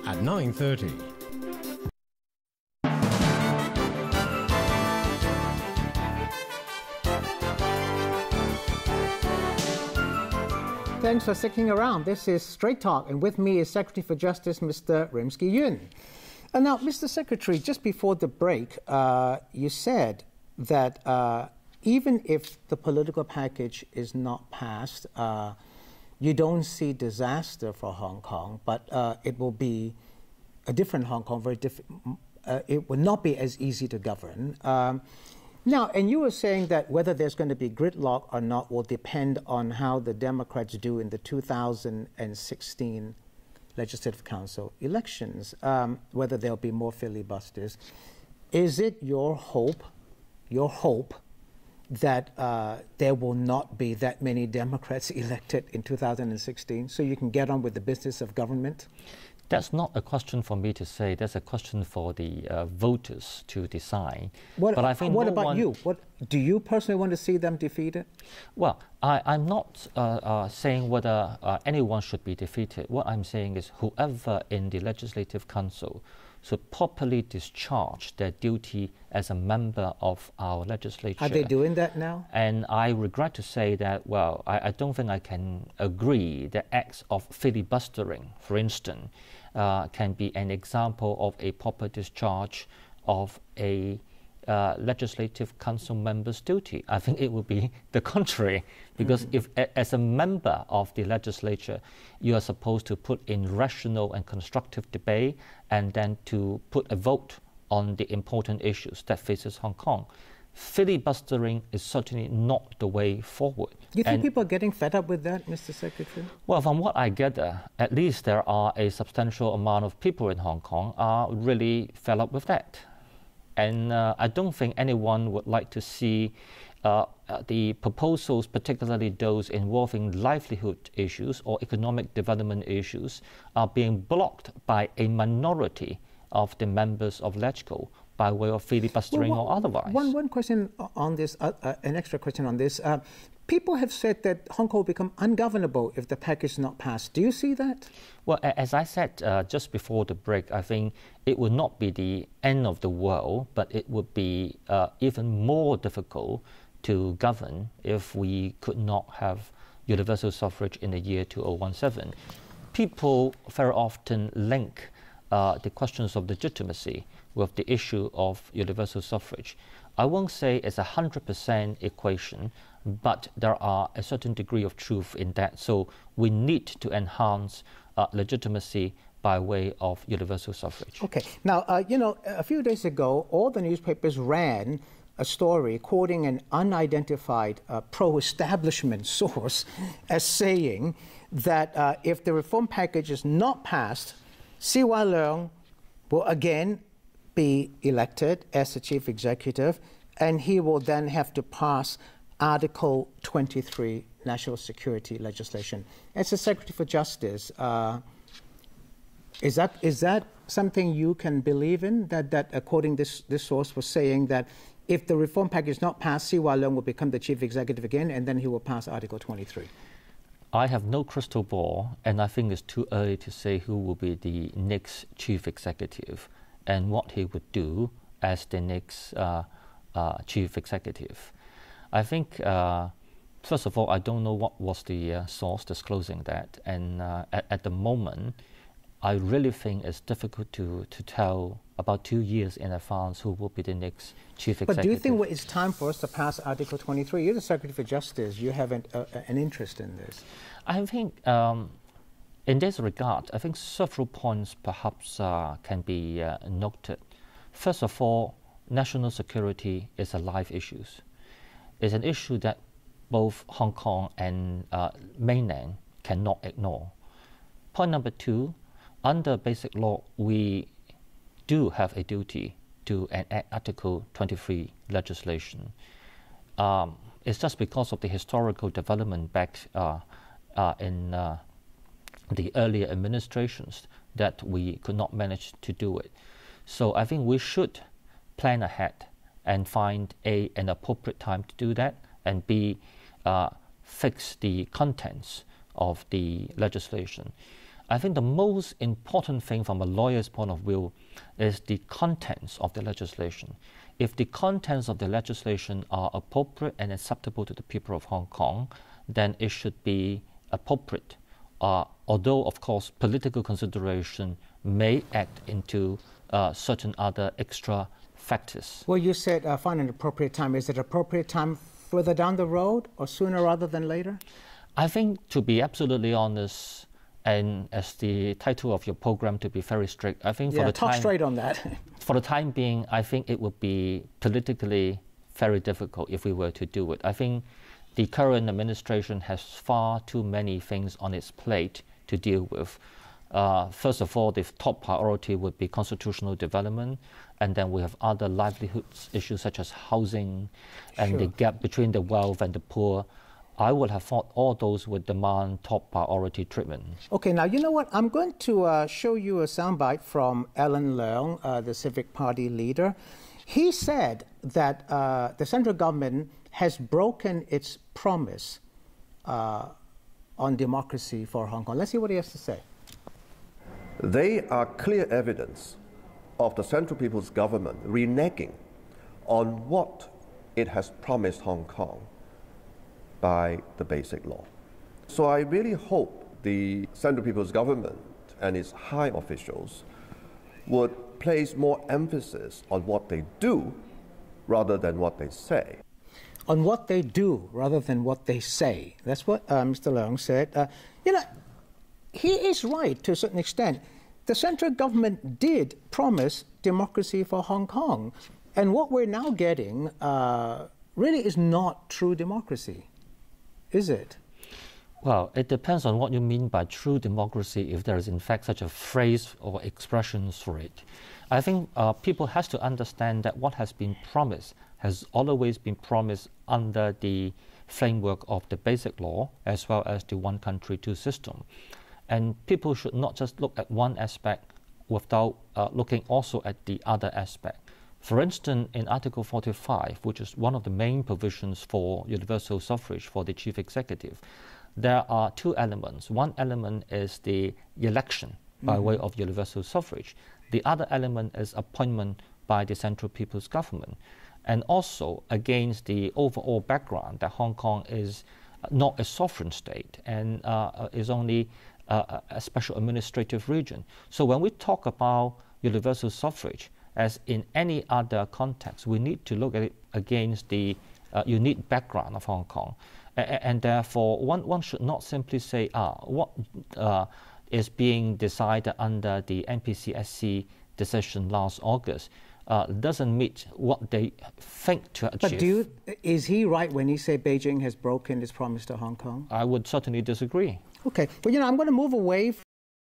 at 9:30. Thanks for sticking around. This is Straight Talk, and with me is Secretary for Justice, Mr. Rimsky Yuen. And now, Mr. Secretary, just before the break, you said that even if the political package is not passed, you don't see disaster for Hong Kong, but it will be a different Hong Kong, very different. It will not be as easy to govern. Now, and you were saying that whether there's going to be gridlock or not will depend on how the Democrats do in the 2016 Legislative Council elections, whether there'll be more filibusters. Is it your hope that there will not be that many Democrats elected in 2016 so you can get on with the business of government? That's not a question for me to say. That's a question for the voters to decide. What about you? Do you personally want to see them defeated? Well, I'm not saying whether anyone should be defeated. What I'm saying is whoever in the Legislative Council should properly discharge their duty as a member of our legislature. Are they doing that now? And I regret to say that, well, I don't think I can agree that acts of filibustering, for instance, can be an example of a proper discharge of a Legislative Council member's duty. I think it would be the contrary, because if as a member of the legislature, you are supposed to put in rational and constructive debate and then to put a vote on the important issues that faces Hong Kong. Filibustering is certainly not the way forward. Do you think people are getting fed up with that, Mr. Secretary? Well, from what I gather, at least there are a substantial amount of people in Hong Kong are really fed up with that. And I don't think anyone would like to see the proposals, particularly those involving livelihood issues or economic development issues, are being blocked by a minority of the members of LegCo by way of filibustering or otherwise. One question on this, an extra question on this. People have said that Hong Kong will become ungovernable if the package is not passed. Do you see that? Well, as I said just before the break, I think it would not be the end of the world, but it would be even more difficult to govern if we could not have universal suffrage in the year 2017. People very often link the questions of legitimacy with the issue of universal suffrage. I won't say it's a 100% equation, but there are a certain degree of truth in that. So we need to enhance legitimacy by way of universal suffrage. Okay. Now, a few days ago, all the newspapers ran a story quoting an unidentified pro-establishment source as saying that if the reform package is not passed, CY Leung will again be elected as the chief executive, and he will then have to pass Article 23 national security legislation. As the Secretary for Justice, is that something you can believe in? That according this source was saying that if the reform package is not passed, CY Leung will become the chief executive again, and then he will pass Article 23. I have no crystal ball, and I think it's too early to say who will be the next chief executive and what he would do as the next chief executive. I think, first of all, I don't know what was the source disclosing that, and at the moment, I really think it's difficult to tell about 2 years in advance who will be the next chief executive. But do you think it's time for us to pass Article 23? You're the Secretary for Justice. You have an interest in this. I think in this regard, I think several points perhaps can be noted. First of all, national security is a live issue. It's an issue that both Hong Kong and mainland cannot ignore. Point number two, under basic law, we do have a duty to enact Article 23 legislation. It's just because of the historical development back in the earlier administrations that we could not manage to do it. So I think we should plan ahead and find an appropriate time to do that, and B, fix the contents of the legislation. I think the most important thing from a lawyer's point of view is the contents of the legislation. If the contents of the legislation are appropriate and acceptable to the people of Hong Kong, then it should be appropriate. Although, of course, political consideration may act into certain other extra factors. Well, you said find an appropriate time. Is it appropriate time further down the road or sooner rather than later? I think, to be absolutely honest, and as the title of your program, to be very strict, I think talk straight on that. For the time being, I think it would be politically very difficult if we were to do it. I think the current administration has far too many things on its plate to deal with. First of all, the top priority would be constitutional development, and then we have other livelihoods issues such as housing and the gap between the wealth and the poor. I would have thought all those would demand top priority treatment. Okay, now you know what? I'm going to show you a soundbite from Alan Leung, the Civic Party leader. He said that the central government has broken its promise on democracy for Hong Kong. Let's see what he has to say. They are clear evidence of the Central People's Government reneging on what it has promised Hong Kong by the Basic Law. So I really hope the Central People's Government and its high officials would place more emphasis on what they do rather than what they say. On what they do rather than what they say. That's what Mr. Leung said. He is right to a certain extent. The central government did promise democracy for Hong Kong. And what we're now getting really is not true democracy, is it? Well, it depends on what you mean by true democracy, if there is in fact such a phrase or expressions for it. I think people have to understand that what has been promised has always been promised under the framework of the Basic Law as well as the one country, two system. And people should not just look at one aspect without looking also at the other aspect. For instance, in Article 45, which is one of the main provisions for universal suffrage for the chief executive, there are two elements. One element is the election by way of universal suffrage. The other element is appointment by the Central People's Government. And also against the overall background that Hong Kong is not a sovereign state and is only a special administrative region. So when we talk about universal suffrage, as in any other context, we need to look at it against the unique background of Hong Kong. And therefore, one should not simply say, what is being decided under the NPCSC decision last August doesn't meet what they think to achieve. But is he right when he says Beijing has broken its promise to Hong Kong? I would certainly disagree. Okay, well, I'm going to move away